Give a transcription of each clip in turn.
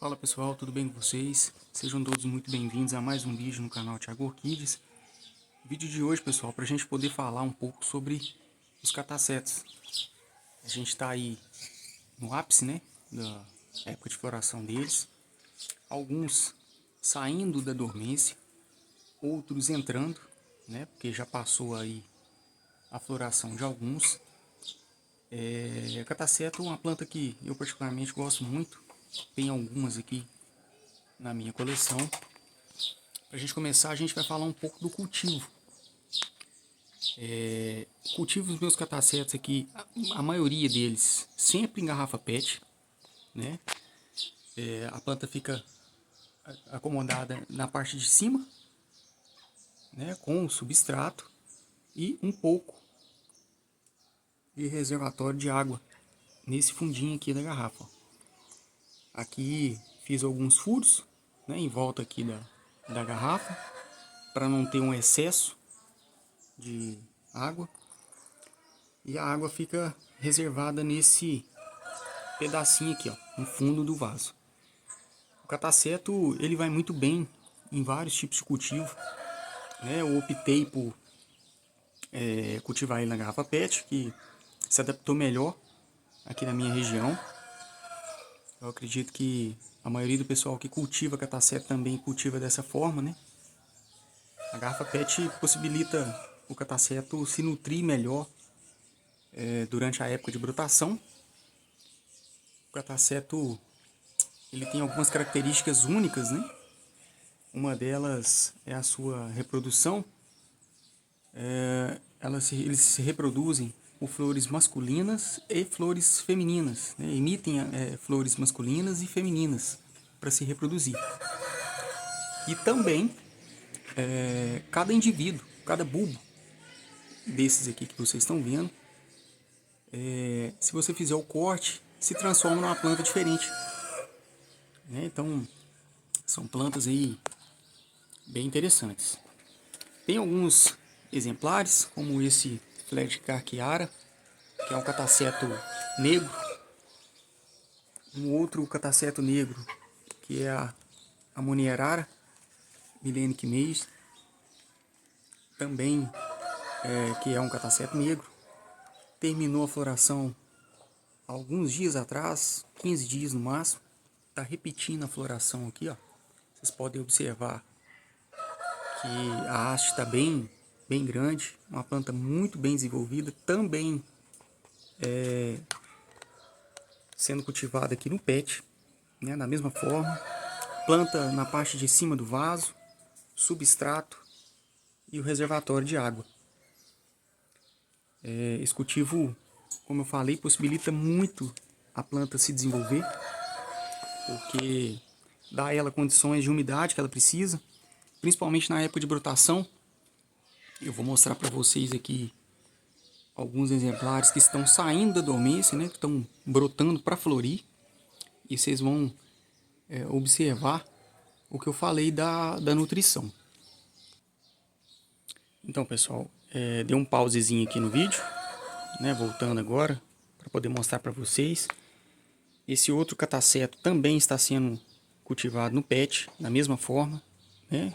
Fala pessoal, tudo bem com vocês? Sejam todos muito bem-vindos a mais um vídeo no canal Thiago Orquides. Vídeo de hoje, pessoal, para a gente poder falar um pouco sobre os catacetos. A gente está aí no ápice, né, da época de floração deles. Alguns saindo da dormência, outros entrando, né, porque já passou aí a floração de alguns. Cataceto é uma planta que eu particularmente gosto muito. Tem algumas aqui na minha coleção. Para a gente começar, a gente vai falar um pouco do cultivo. Cultivo os meus catacetos aqui, a maioria deles sempre em garrafa PET, né? A planta fica acomodada na parte de cima, né, com o substrato e um pouco de reservatório de água nesse fundinho aqui da garrafa. Aqui fiz alguns furos, né, em volta aqui da garrafa para não ter um excesso de água, e a água fica reservada nesse pedacinho aqui, ó, no fundo do vaso. O cataceto ele vai muito bem em vários tipos de cultivo, né? Eu optei por cultivar ele na garrafa PET, que se adaptou melhor aqui na minha região. Eu acredito que a maioria do pessoal que cultiva cataceto também cultiva dessa forma, né? A garrafa PET possibilita o cataceto se nutrir melhor durante a época de brotação. O cataceto ele tem algumas características únicas, né? Uma delas é a sua reprodução. Eles se reproduzem por flores masculinas e flores femininas, né? Emitem flores masculinas e femininas para se reproduzir. E também cada indivíduo, cada bulbo desses aqui que vocês estão vendo, se você fizer o corte, se transforma numa planta diferente, né? Então são plantas aí bem interessantes. Tem alguns exemplares, como esse Flared Carchiara, que é um cataceto negro. Um outro cataceto negro, que é a Monierara Milenic Meis, também que é um cataceto negro. Terminou a floração há alguns dias atrás, 15 dias no máximo. Está repetindo a floração aqui, ó. Vocês podem observar que a haste está bem grande, uma planta muito bem desenvolvida, também sendo cultivada aqui no PET, né, da mesma forma. Planta na parte de cima do vaso, substrato e o reservatório de água. Esse cultivo, como eu falei, possibilita muito a planta se desenvolver, porque dá a ela condições de umidade que ela precisa, principalmente na época de brotação. Eu vou mostrar para vocês aqui alguns exemplares que estão saindo da dormência, né, que estão brotando para florir, e vocês vão observar o que eu falei da nutrição. Então, pessoal, dei um pausezinho aqui no vídeo, né, voltando agora para poder mostrar para vocês. Esse outro cataceto também está sendo cultivado no PET, da mesma forma, né?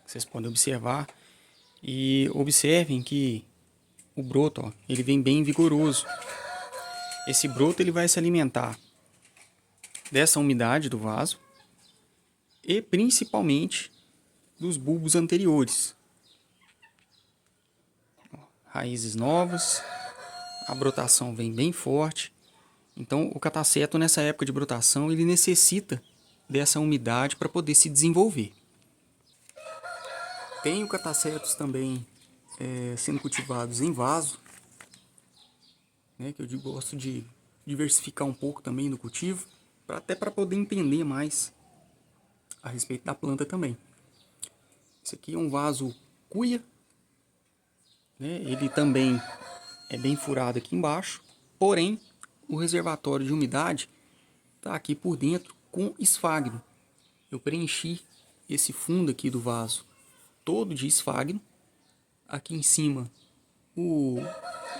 Vocês podem observar. E observem que o broto, ó, ele vem bem vigoroso. Esse broto ele vai se alimentar dessa umidade do vaso e principalmente dos bulbos anteriores. Raízes novas, a brotação vem bem forte. Então o cataceto nessa época de brotação ele necessita dessa umidade para poder se desenvolver. Tenho catacetos também sendo cultivados em vaso, né, que eu gosto de diversificar um pouco também no cultivo, até para poder entender mais a respeito da planta também. Esse aqui é um vaso cuia, né, ele também é bem furado aqui embaixo, porém o reservatório de umidade está aqui por dentro com esfagno. Eu preenchi esse fundo aqui do vaso todo de esfagno, aqui em cima o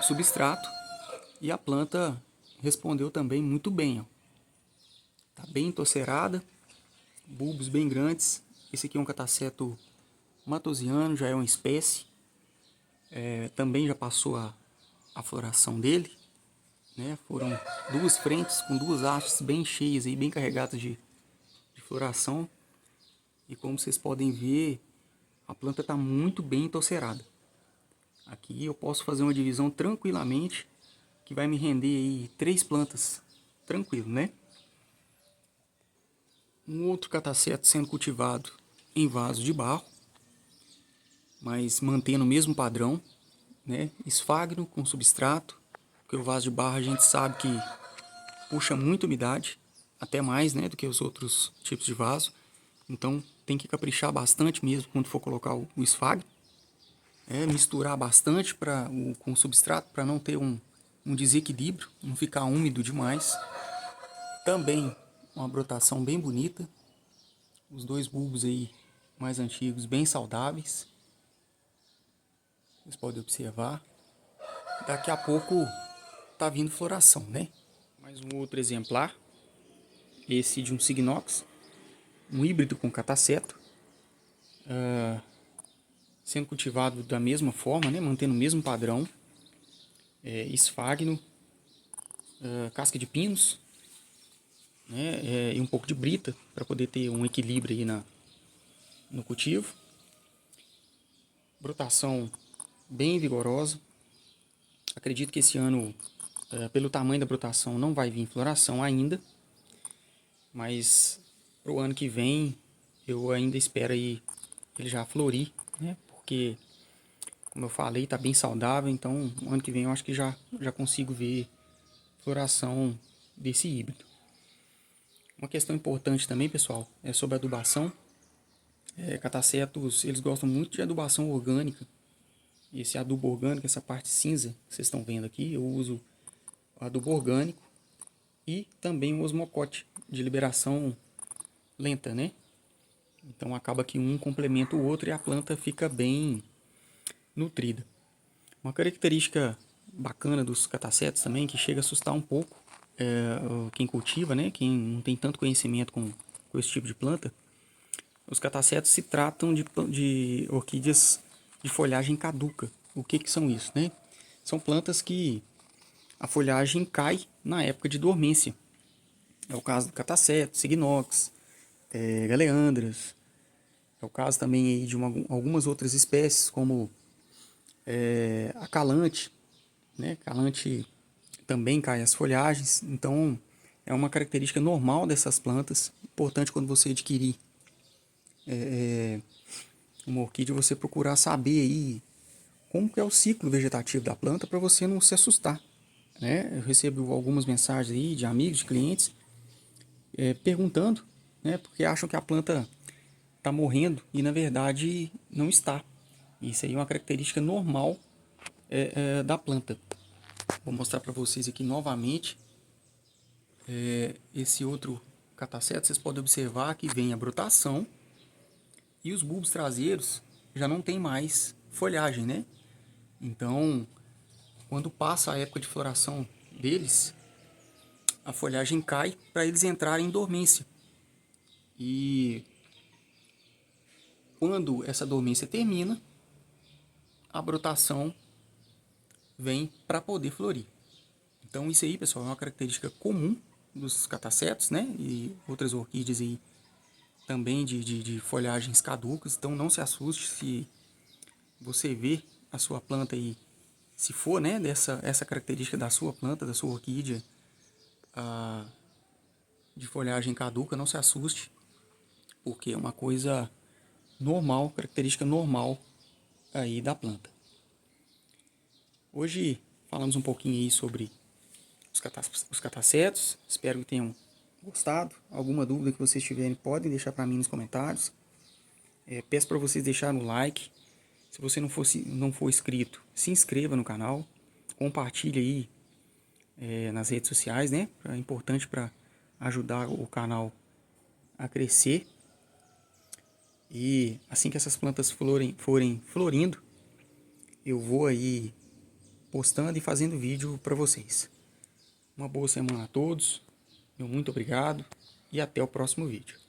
substrato, e a planta respondeu também muito bem, ó. Tá bem entorcerada, bulbos bem grandes. Esse aqui é um cataceto matosiano, já é uma espécie. Também já passou a floração dele, né? Foram duas frentes com duas hastes bem cheias, aí, bem carregadas de floração. E como vocês podem ver, a planta está muito bem entorcerada. Aqui eu posso fazer uma divisão tranquilamente, que vai me render aí 3 plantas, tranquilo, né? Um outro cataceto sendo cultivado em vaso de barro, mas mantendo o mesmo padrão, né? Esfagno com substrato, porque o vaso de barro a gente sabe que puxa muita umidade, até mais, né, do que os outros tipos de vaso. Então tem que caprichar bastante mesmo quando for colocar o esfagno. Misturar bastante com o substrato para não ter um desequilíbrio, não ficar úmido demais. Também uma brotação bem bonita. Os dois bulbos aí mais antigos bem saudáveis. Vocês podem observar. Daqui a pouco tá vindo floração, né? Mais um outro exemplar. Esse de um Signox. Um híbrido com cataceto. Sendo cultivado da mesma forma, né? Mantendo o mesmo padrão. Esfagno. Casca de pinos. Né? E um pouco de brita para poder ter um equilíbrio aí no cultivo. Brotação bem vigorosa. Acredito que esse ano, pelo tamanho da brotação, não vai vir floração ainda. Mas para o ano que vem, eu ainda espero aí ele já florir, né? Porque, como eu falei, está bem saudável. Então, ano que vem eu acho que já consigo ver floração desse híbrido. Uma questão importante também, pessoal, é sobre a adubação. Catacetos, eles gostam muito de adubação orgânica. Esse adubo orgânico, essa parte cinza que vocês estão vendo aqui, eu uso adubo orgânico e também o osmocote de liberação lenta, né? Então acaba que um complementa o outro e a planta fica bem nutrida. Uma característica bacana dos catacetos também, que chega a assustar um pouco quem cultiva, né? Quem não tem tanto conhecimento com esse tipo de planta. Os catacetos se tratam de orquídeas de folhagem caduca. O que são isso, né? São plantas que a folhagem cai na época de dormência. É o caso do cataceto, signox, galeandras. É o caso também aí de algumas outras espécies, como a calante. Né? Calante também cai as folhagens. Então, é uma característica normal dessas plantas. Importante quando você adquirir uma orquídea, você procurar saber aí como que é o ciclo vegetativo da planta para você não se assustar. Né? Eu recebo algumas mensagens aí de amigos, de clientes, perguntando, né, porque acham que a planta está morrendo e na verdade não está. Isso aí é uma característica normal da planta. Vou mostrar para vocês aqui novamente esse outro cataceto. Vocês podem observar que vem a brotação e os bulbos traseiros já não tem mais folhagem, né? Então, quando passa a época de floração deles, a folhagem cai para eles entrarem em dormência. E quando essa dormência termina, a brotação vem para poder florir. Então isso aí, pessoal, é uma característica comum dos catacetos, né? E outras orquídeas aí também de folhagens caducas. Então não se assuste se você vê a sua planta aí, se for, né, essa característica da sua planta, da sua orquídea, de folhagem caduca, não se assuste, porque é uma coisa normal, característica normal aí da planta. Hoje falamos um pouquinho aí sobre os catacetos. Espero que tenham gostado. Alguma dúvida que vocês tiverem, podem deixar para mim nos comentários. Peço para vocês deixarem o like. Se você não for inscrito, se inscreva no canal. Compartilhe aí nas redes sociais, né? É importante para ajudar o canal a crescer. E assim que essas plantas forem florindo, eu vou aí postando e fazendo vídeo para vocês. Uma boa semana a todos. Meu muito obrigado e até o próximo vídeo.